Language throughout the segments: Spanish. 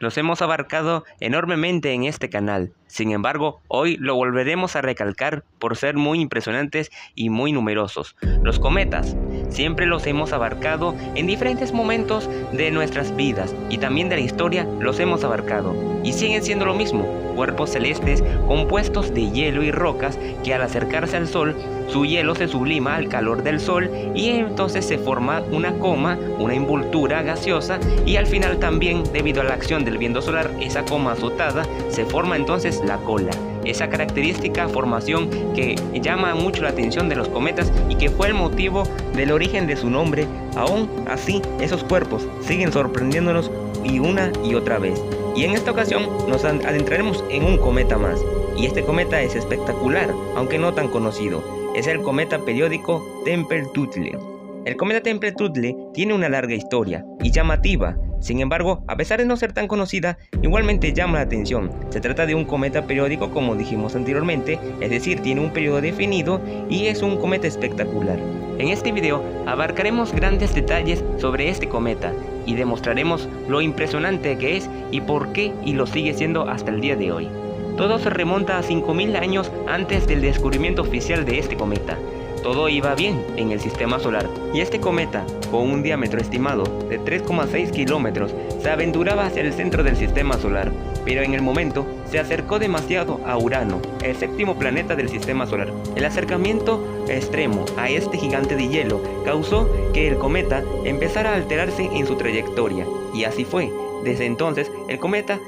Los hemos abarcado enormemente en este canal, sin embargo, hoy lo volveremos a recalcar por ser muy impresionantes y muy numerosos. Los cometas, siempre los hemos abarcado en diferentes momentos de nuestras vidas y también de la historia los hemos abarcado. Y siguen siendo lo mismo, cuerpos celestes compuestos de hielo y rocas que al acercarse al Sol, su hielo se sublima al calor del Sol y entonces se forma una coma, una envoltura gaseosa y al final también, debido a la acción del viento solar, esa coma azotada, se forma entonces la cola. Esa característica formación que llama mucho la atención de los cometas y que fue el motivo del origen de su nombre. Aún así, esos cuerpos siguen sorprendiéndonos y una y otra vez. Y en esta ocasión nos adentraremos en un cometa más. Y este cometa es espectacular, aunque no tan conocido. Es el cometa periódico Tempel-Tuttle. El cometa Tempel-Tuttle tiene una larga historia y llamativa. Sin embargo, a pesar de no ser tan conocida, igualmente llama la atención. Se trata de un cometa periódico, como dijimos anteriormente, es decir, tiene un periodo definido y es un cometa espectacular. En este video abarcaremos grandes detalles sobre este cometa y demostraremos lo impresionante que es y por qué y lo sigue siendo hasta el día de hoy. Todo se remonta a 5000 años antes del descubrimiento oficial de este cometa. Todo iba bien en el sistema solar y este cometa, con un diámetro estimado de 3,6 kilómetros, se aventuraba hacia el centro del sistema solar, pero en el momento se acercó demasiado a Urano, el séptimo planeta del sistema solar. El acercamiento extremo a este gigante de hielo causó que el cometa empezara a alterarse en su trayectoria, y así fue. Desde entonces, el cometa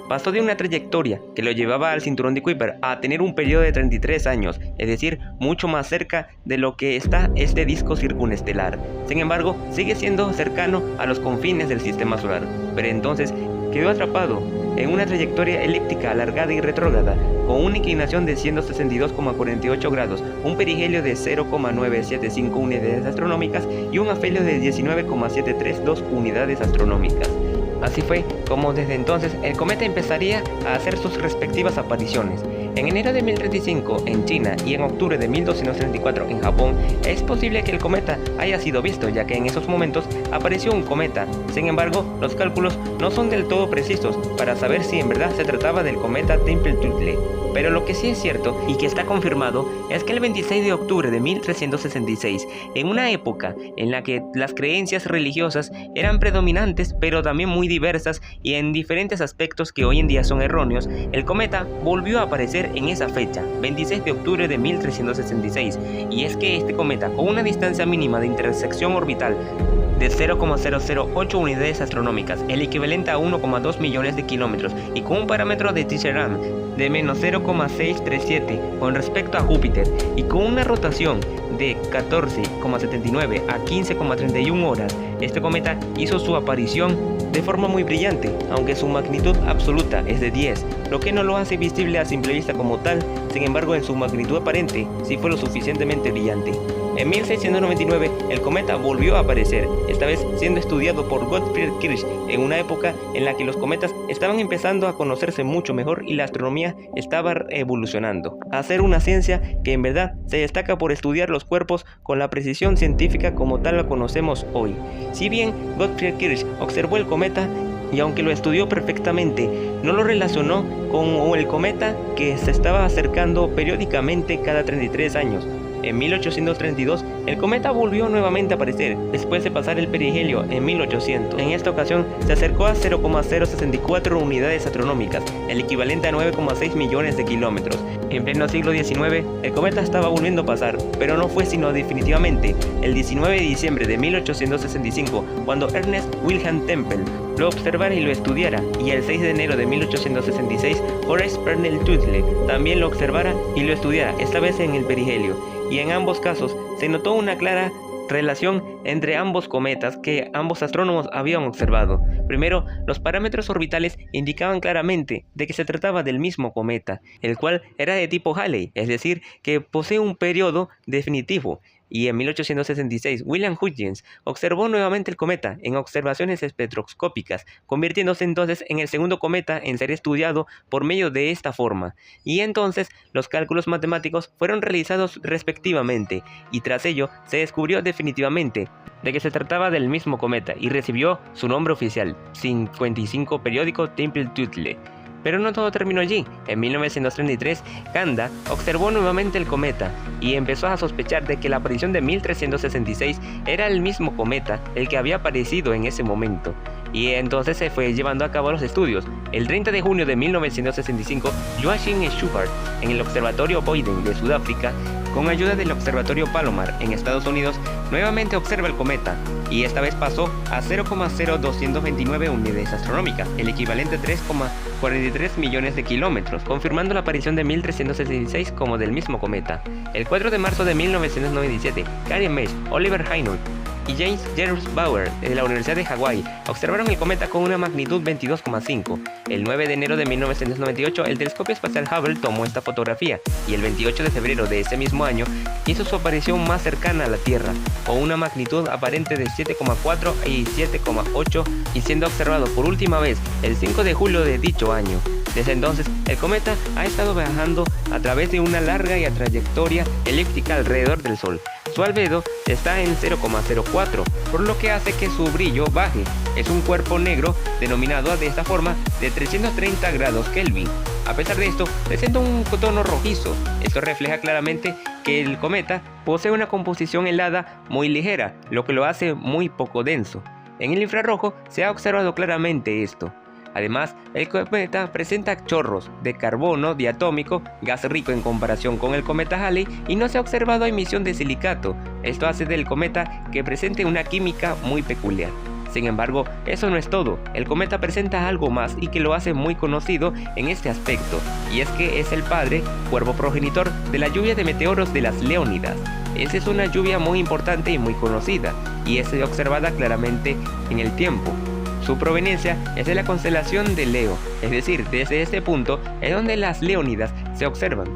pasó de una trayectoria que lo llevaba al cinturón de Kuiper a tener un periodo de 33 años, es decir, mucho más cerca de lo que está este disco circunestelar. Sin embargo, sigue siendo cercano a los confines del sistema solar, pero entonces quedó atrapado en una trayectoria elíptica alargada y retrógrada, con una inclinación de 162,48 grados, un perihelio de 0,975 unidades astronómicas y un afelio de 19,732 unidades astronómicas. Así fue como desde entonces el cometa empezaría a hacer sus respectivas apariciones. En enero de 1035 en China y en octubre de 1234 en Japón, es posible que el cometa haya sido visto, ya que en esos momentos apareció un cometa. Sin embargo, los cálculos no son del todo precisos para saber si en verdad se trataba del cometa Tempel-Tuttle. Pero lo que sí es cierto y que está confirmado es que el 26 de octubre de 1366, en una época en la que las creencias religiosas eran predominantes pero también muy diversas y en diferentes aspectos que hoy en día son erróneos, el cometa volvió a aparecer en esa fecha, 26 de octubre de 1366, y es que este cometa, con una distancia mínima de intersección orbital de 0,008 unidades astronómicas, el equivalente a 1,2 millones de kilómetros, y con un parámetro de Tisserand de menos 0,637 con respecto a Júpiter, y con una rotación de 14,79 a 15,31 horas, este cometa hizo su aparición de forma muy brillante, aunque su magnitud absoluta es de 10, lo que no lo hace visible a simple vista como tal. Sin embargo, en su magnitud aparente sí fue lo suficientemente brillante. En 1699 el cometa volvió a aparecer, esta vez siendo estudiado por Gottfried Kirch en una época en la que los cometas estaban empezando a conocerse mucho mejor y la astronomía estaba evolucionando, a ser una ciencia que en verdad se destaca por estudiar los cuerpos con la precisión científica como tal la conocemos hoy. Si bien Gottfried Kirch observó el cometa y aunque lo estudió perfectamente, no lo relacionó con el cometa que se estaba acercando periódicamente cada 33 años. En 1832, el cometa volvió nuevamente a aparecer, después de pasar el perihelio en 1800. En esta ocasión, se acercó a 0,064 unidades astronómicas, el equivalente a 9,6 millones de kilómetros. En pleno siglo XIX, el cometa estaba volviendo a pasar, pero no fue sino definitivamente el 19 de diciembre de 1865, cuando Ernest Wilhelm Tempel lo observara y lo estudiara, y el 6 de enero de 1866, Horace Parnell-Tuttle también lo observara y lo estudiara, esta vez en el perihelio. Y en ambos casos se notó una clara relación entre ambos cometas que ambos astrónomos habían observado. Primero, los parámetros orbitales indicaban claramente de que se trataba del mismo cometa, el cual era de tipo Halley, es decir, que posee un periodo definitivo, y en 1866 William Huygens observó nuevamente el cometa en observaciones espectroscópicas, convirtiéndose entonces en el segundo cometa en ser estudiado por medio de esta forma. Y entonces los cálculos matemáticos fueron realizados respectivamente, y tras ello se descubrió definitivamente de que se trataba del mismo cometa y recibió su nombre oficial, 55 periódico Tempel-Tuttle. Pero no todo terminó allí. En 1933, Kanda observó nuevamente el cometa y empezó a sospechar de que la aparición de 1366 era el mismo cometa el que había aparecido en ese momento. Y entonces se fue llevando a cabo los estudios. El 30 de junio de 1965, Joachim Schuchard, en el Observatorio Boyden de Sudáfrica, con ayuda del Observatorio Palomar en Estados Unidos, nuevamente observa el cometa, y esta vez pasó a 0,0229 unidades astronómicas, el equivalente a 3,43 millones de kilómetros, confirmando la aparición de 1366 como del mismo cometa. El 4 de marzo de 1997, Karen Mesh, Oliver Heinrich y James Jerome Bauer de la Universidad de Hawái observaron el cometa con una magnitud 22,5. El 9 de enero de 1998, el telescopio espacial Hubble tomó esta fotografía, y el 28 de febrero de ese mismo año hizo su aparición más cercana a la Tierra, con una magnitud aparente de 7,4 y 7,8, y siendo observado por última vez el 5 de julio de dicho año. Desde entonces, el cometa ha estado viajando a través de una larga trayectoria elíptica alrededor del Sol. Su albedo está en 0,04, por lo que hace que su brillo baje. Es un cuerpo negro denominado de esta forma de 330 grados Kelvin. A pesar de esto, presenta un tono rojizo. Esto refleja claramente que el cometa posee una composición helada muy ligera, lo que lo hace muy poco denso. En el infrarrojo se ha observado claramente esto. Además, el cometa presenta chorros de carbono diatómico, gas rico en comparación con el cometa Halley, y no se ha observado emisión de silicato. Esto hace del cometa que presente una química muy peculiar. Sin embargo, eso no es todo. El cometa presenta algo más y que lo hace muy conocido en este aspecto, y es que es el padre, cuerpo progenitor, de la lluvia de meteoros de las Leónidas. Esa es una lluvia muy importante y muy conocida, y es observada claramente en el tiempo. Su proveniencia es de la constelación de Leo, es decir, desde este punto es donde las Leónidas se observan.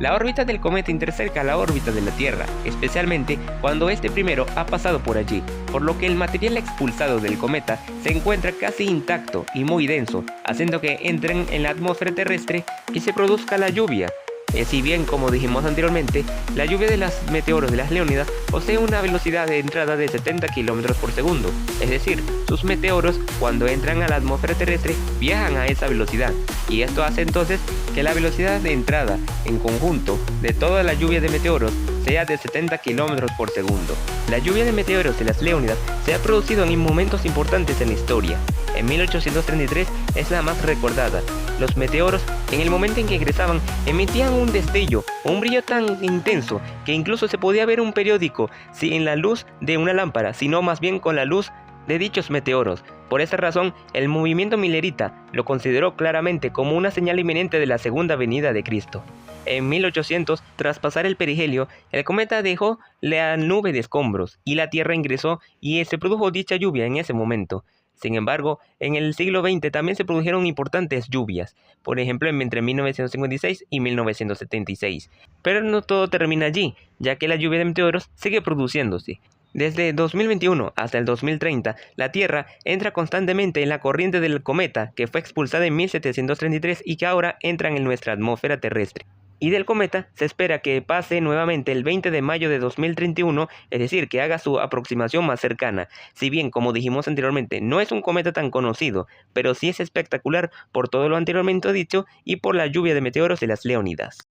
La órbita del cometa intercerca la órbita de la Tierra, especialmente cuando este primero ha pasado por allí, por lo que el material expulsado del cometa se encuentra casi intacto y muy denso, haciendo que entren en la atmósfera terrestre y se produzca la lluvia. Si bien, como dijimos anteriormente, la lluvia de los meteoros de las Leónidas posee una velocidad de entrada de 70 km por segundo, es decir, sus meteoros cuando entran a la atmósfera terrestre viajan a esa velocidad, y esto hace entonces que la velocidad de entrada en conjunto de toda la lluvia de meteoros sea de 70 km por segundo. La lluvia de meteoros de las Leónidas se ha producido en momentos importantes en la historia. En 1833 es la más recordada. Los meteoros, en el momento en que ingresaban, emitían un destello, un brillo tan intenso que incluso se podía ver un periódico sin la luz de una lámpara, sino más bien con la luz de dichos meteoros. Por esta razón, el movimiento milerita lo consideró claramente como una señal inminente de la segunda venida de Cristo. En 1800, tras pasar el perihelio, el cometa dejó la nube de escombros y la Tierra ingresó y se produjo dicha lluvia en ese momento. Sin embargo, en el siglo XX también se produjeron importantes lluvias, por ejemplo entre 1956 y 1976. Pero no todo termina allí, ya que la lluvia de meteoros sigue produciéndose. Desde 2021 hasta el 2030, la Tierra entra constantemente en la corriente del cometa que fue expulsada en 1733 y que ahora entra en nuestra atmósfera terrestre. Y del cometa se espera que pase nuevamente el 20 de mayo de 2031, es decir, que haga su aproximación más cercana. Si bien, como dijimos anteriormente, no es un cometa tan conocido, pero sí es espectacular por todo lo anteriormente dicho y por la lluvia de meteoros de las Leónidas.